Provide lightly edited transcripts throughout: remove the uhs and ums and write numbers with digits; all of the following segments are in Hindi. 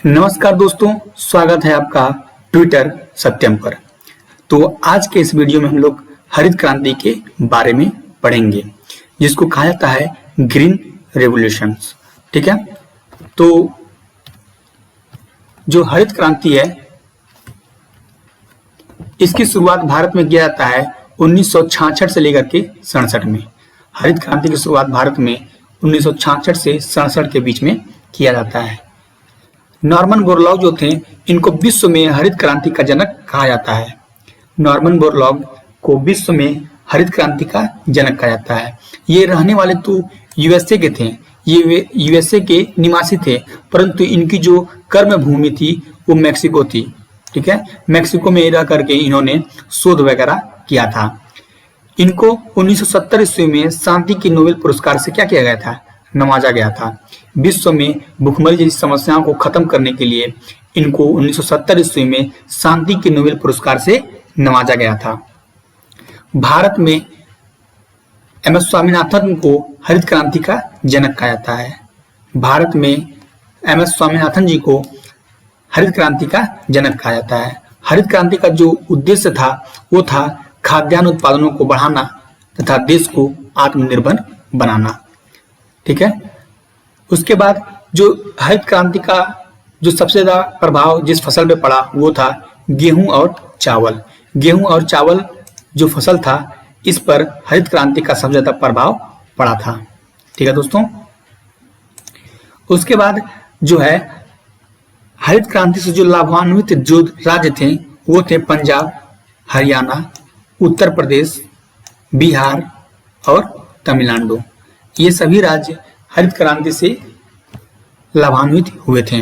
नमस्कार दोस्तों, स्वागत है आपका ट्विटर सत्यम पर। तो आज के इस वीडियो में हम लोग हरित क्रांति के बारे में पढ़ेंगे, जिसको कहा जाता है ग्रीन रेवोल्यूशंस। ठीक है, तो जो हरित क्रांति है इसकी शुरुआत भारत में किया जाता है 1966 से लेकर के 67 में। हरित क्रांति की शुरुआत भारत में 1966 से 67 के बीच में किया जाता है। नॉर्मन बोरलॉग जो थे, इनको विश्व में हरित क्रांति का जनक कहा जाता है। नॉर्मन बोरलॉग को विश्व में हरित क्रांति का जनक कहा जाता है। ये रहने वाले तो यूएसए के थे, ये यूएसए के निवासी थे, परंतु इनकी जो कर्म भूमि थी वो मैक्सिको थी। ठीक है, मैक्सिको में रह करके इन्होंने शोध वगैरह किया था। इनको 1970 ईस्वी में शांति के नोबेल पुरस्कार से क्या किया गया था? नवाजा गया था। विश्व में भूखमरी जैसी समस्याओं को खत्म करने के लिए इनको 1970 ईस्वी में शांति के नोबेल पुरस्कार से नवाजा गया था। भारत में एम एस स्वामीनाथन को हरित क्रांति का जनक कहा जाता है। भारत में एम एस स्वामीनाथन जी को हरित क्रांति का जनक कहा जाता है। हरित क्रांति का जो उद्देश्य था वो था खाद्यान्न उत्पादनों को बढ़ाना तथा देश को आत्मनिर्भर बनाना। ठीक है, उसके बाद जो हरित क्रांति का जो सबसे ज्यादा प्रभाव जिस फसल पे पड़ा वो था गेहूं और चावल। गेहूं और चावल जो फसल था, इस पर हरित क्रांति का सबसे ज्यादा प्रभाव पड़ा था। ठीक है दोस्तों, उसके बाद जो है हरित क्रांति से जो लाभान्वित जो राज्य थे वो थे पंजाब, हरियाणा, उत्तर प्रदेश, बिहार और तमिलनाडु। ये सभी राज्य हरित क्रांति से लाभान्वित हुए थे।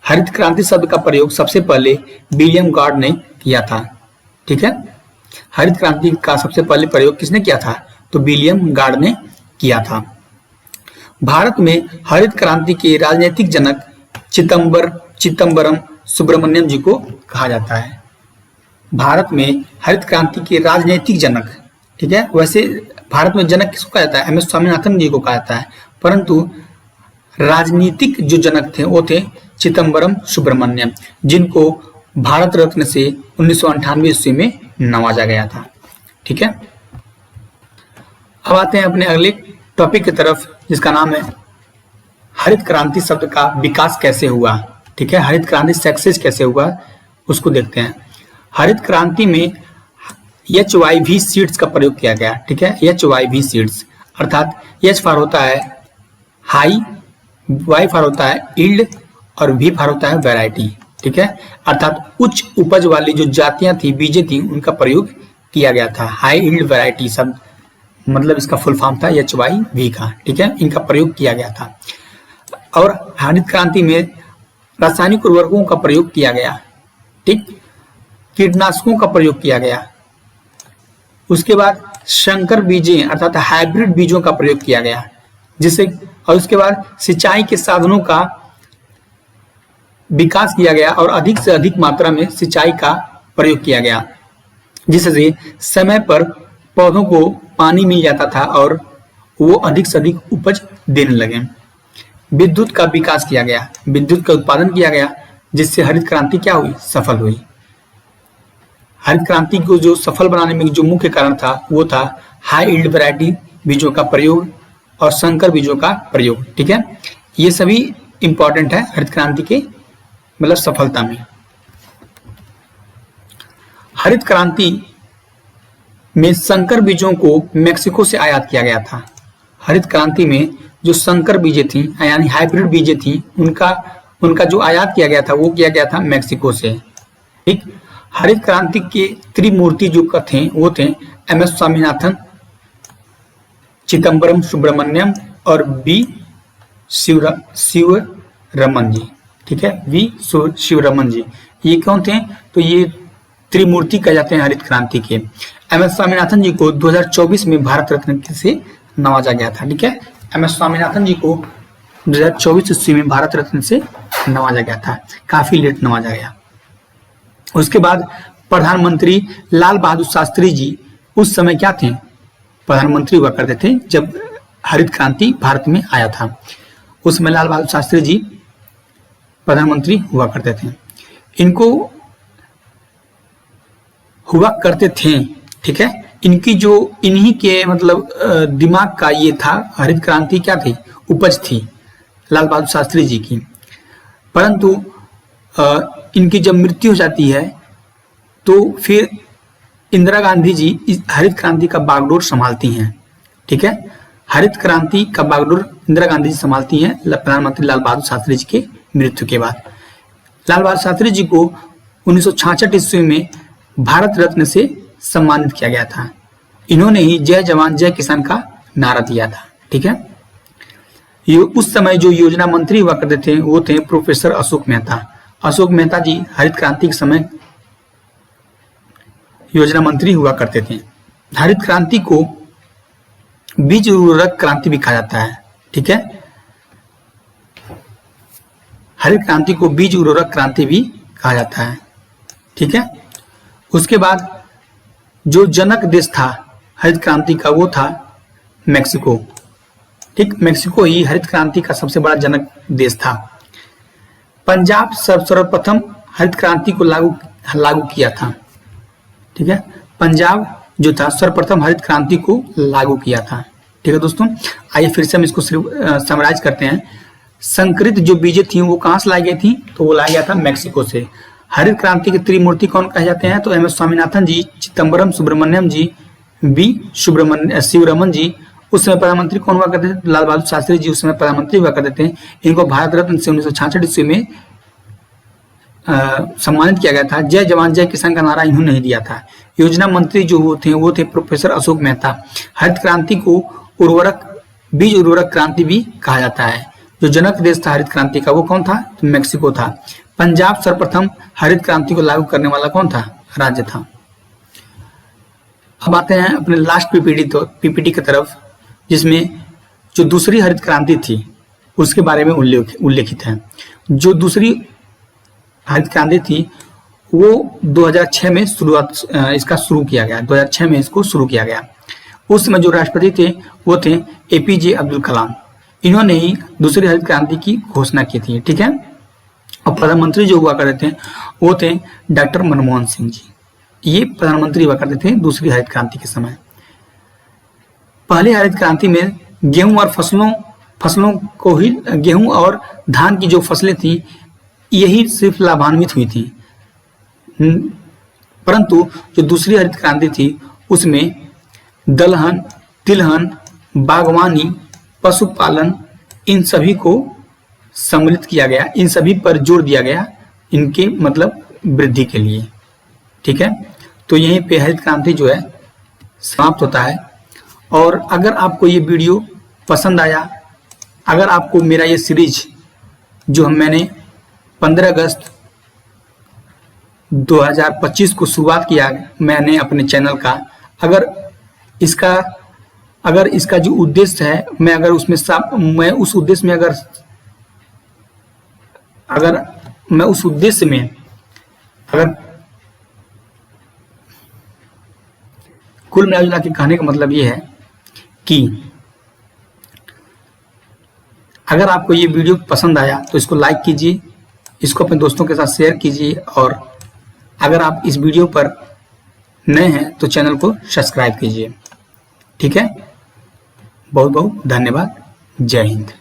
हरित क्रांति शब्द का प्रयोग सबसे पहले विलियम गार्ड ने किया था। ठीक है, हरित क्रांति का सबसे पहले प्रयोग किसने किया था? तो विलियम गार्ड ने किया था। भारत में हरित क्रांति के राजनीतिक जनक चिदम्बरम सुब्रमण्यम जी को कहा जाता है। भारत में हरित क्रांति के राजनीतिक जनक, ठीक है, वैसे भारत में जनक किसको कहा जाता है? एम एस स्वामीनाथन जी को कहा जाता है, परंतु राजनीतिक जो जनक थे वो थे चिदम्बरम सुब्रमण्यम, जिनको भारत रत्न से 1998 ईस्वी में नवाजा गया था। ठीक है, अब आते हैं अपने अगले टॉपिक की तरफ, जिसका नाम है हरित क्रांति शब्द का विकास कैसे हुआ। ठीक है, हरित क्रांति सक्सेस कैसे हुआ उसको देखते हैं। हरित क्रांति में HYV सीड्स का प्रयोग किया गया। ठीक है, HYV सीड्स अर्थात H फॉर होता है हाई, Y फॉर होता है यील्ड और V फॉर होता है वैरायटी। ठीक है, अर्थात उच्च उपज वाली जो जातियां थी, बीजें थी, उनका प्रयोग किया गया था। हाई यील्ड वैरायटी शब्द मतलब इसका फुल फॉर्म था HYV का। ठीक है, इनका प्रयोग किया गया था। और हरित क्रांति में रासायनिक उर्वरकों का प्रयोग किया गया। ठीक, कीटनाशकों का प्रयोग किया गया। उसके बाद संकर बीजें अर्थात हाइब्रिड बीजों का प्रयोग किया गया, जिससे और उसके बाद सिंचाई के साधनों का विकास किया गया और अधिक से अधिक मात्रा में सिंचाई का प्रयोग किया गया, जिससे समय पर पौधों को पानी मिल जाता था और वो अधिक से अधिक उपज देने लगे। विद्युत का विकास किया गया, विद्युत का उत्पादन किया गया, जिससे हरित क्रांति क्या हुई? सफल हुई। हरित क्रांति को जो सफल बनाने में जो मुख्य कारण था वो था हाई यील्ड वैरायटी बीजों का प्रयोग और संकर बीजों का प्रयोग। ठीक है, ये सभी इंपॉर्टेंट है हरित क्रांति के मतलब सफलता में। हरित क्रांति में संकर बीजों को मैक्सिको से आयात किया गया था। हरित क्रांति में जो संकर बीजें थी यानी हाइब्रिड बीजें थी, उनका जो आयात किया गया था वो किया गया था मैक्सिको से। ठीक, हरित क्रांति के त्रिमूर्ति जो थे वो थे एम एस स्वामीनाथन, चिदम्बरम सुब्रमण्यम और वी शिवरमन जी। ठीक है, वी शिवरमन जी, ये कौन थे? तो ये त्रिमूर्ति कह जाते हैं हरित क्रांति के। एम एस स्वामीनाथन जी को 2024 में भारत रत्न से नवाजा गया था। ठीक है, एम एस स्वामीनाथन जी को 2024 ईस्वी में भारत रत्न से नवाजा गया था, काफी लेट नवाजा गया। उसके बाद प्रधानमंत्री लाल बहादुर शास्त्री जी उस समय क्या थे? प्रधानमंत्री हुआ करते थे जब हरित क्रांति भारत में आया था। उस समय लाल बहादुर शास्त्री जी प्रधानमंत्री हुआ करते थे। इनको हुआ करते थे, ठीक है। इनकी जो इन्हीं के मतलब दिमाग का ये था, हरित क्रांति क्या थी, उपज थी लाल बहादुर शास्त्री जी की। परंतु इनकी जब मृत्यु हो जाती है तो फिर इंदिरा गांधी जी इस हरित क्रांति का बागडोर संभालती हैं, ठीक है। हरित क्रांति का बागडोर इंदिरा गांधी जी संभालती हैं प्रधानमंत्री लाल बहादुर शास्त्री जी के मृत्यु के बाद। लाल बहादुर शास्त्री जी को 1966 ईस्वी में भारत रत्न से सम्मानित किया गया था। इन्होंने ही जय जवान जय किसान का नारा दिया था, ठीक है। ये उस समय जो योजना मंत्री हुआ करते थे वो थे प्रोफेसर अशोक मेहता। अशोक मेहता जी हरित क्रांति के समय योजना मंत्री हुआ करते थे। हरित क्रांति को बीज उर्वरक क्रांति भी कहा जाता है, ठीक है। हरित क्रांति को बीज उर्वरक क्रांति भी कहा जाता है, ठीक है। उसके बाद जो जनक देश था हरित क्रांति का वो था मेक्सिको, ठीक। मेक्सिको ही हरित क्रांति का सबसे बड़ा जनक देश था। पंजाब सर्वप्रथम हरित क्रांति को लागू किया था, ठीक है। पंजाब जो था सर्वप्रथम हरित क्रांति को लागू किया था, ठीक है दोस्तों। आइए फिर से हम इसको समराइज करते हैं। संकरित जो बीजें थी वो कहाँ से लाई गई थी, तो वो लाया गया था मेक्सिको से। हरित क्रांति के त्रिमूर्ति कौन कहे जाते हैं, तो एम एस स्वामीनाथन जी, चिदम्बरम सुब्रमण्यम जी, बी शिवरमन जी। उस समय प्रधानमंत्री कौन हुआ करते थे, लाल बहादुर शास्त्री जी उस समय प्रधानमंत्री हुआ करते थे। इनको भारत रत्न से 1966 ईस्वी में सम्मानित किया गया था। जय जवान जय किसान का नारा इन्होंने नहीं दिया था। योजना मंत्री जो वो थे प्रोफेसर अशोक मेहता। हरित क्रांति को बीज उर्वरक क्रांति भी कहा जाता है। जो जनक देश था हरित क्रांति का वो कौन था, तो मेक्सिको था। पंजाब सर्वप्रथम हरित क्रांति को लागू करने वाला कौन था, राज्य था। अब आते हैं अपने लास्ट पीपीटी की तरफ, जिसमें जो दूसरी हरित क्रांति थी उसके बारे में उल्लेखित है। जो दूसरी हरित क्रांति थी वो 2006 में इसका शुरू किया गया। 2006 में इसको शुरू किया गया। उस समय जो राष्ट्रपति थे वो थे एपीजे अब्दुल कलाम। इन्होंने ही दूसरी हरित क्रांति की घोषणा की थी, ठीक है। और प्रधानमंत्री जो हुआ करते थे वो थे डॉक्टर मनमोहन सिंह जी। ये प्रधानमंत्री हुआ करते थे दूसरी हरित क्रांति के समय। पहली हरित क्रांति में गेहूं और फसलों को ही, गेहूं और धान की जो फसलें थी यही सिर्फ लाभान्वित हुई थी। परंतु जो दूसरी हरित क्रांति थी उसमें दलहन, तिलहन, बागवानी, पशुपालन, इन सभी को सम्मिलित किया गया। इन सभी पर जोर दिया गया इनके मतलब वृद्धि के लिए, ठीक है। तो यहीं पे हरित क्रांति जो है समाप्त होता है। और अगर आपको ये वीडियो पसंद आया, अगर आपको मेरा ये सीरीज जो मैंने 15 अगस्त 2025 को शुरुआत किया मैंने अपने चैनल का, अगर इसका जो उद्देश्य है मैं उस उद्देश्य में कुल मिला के कहने का मतलब ये है कि अगर आपको ये वीडियो पसंद आया तो इसको लाइक कीजिए, इसको अपने दोस्तों के साथ शेयर कीजिए, और अगर आप इस वीडियो पर नए हैं तो चैनल को सब्सक्राइब कीजिए, ठीक है। बहुत बहुत धन्यवाद। जय हिंद।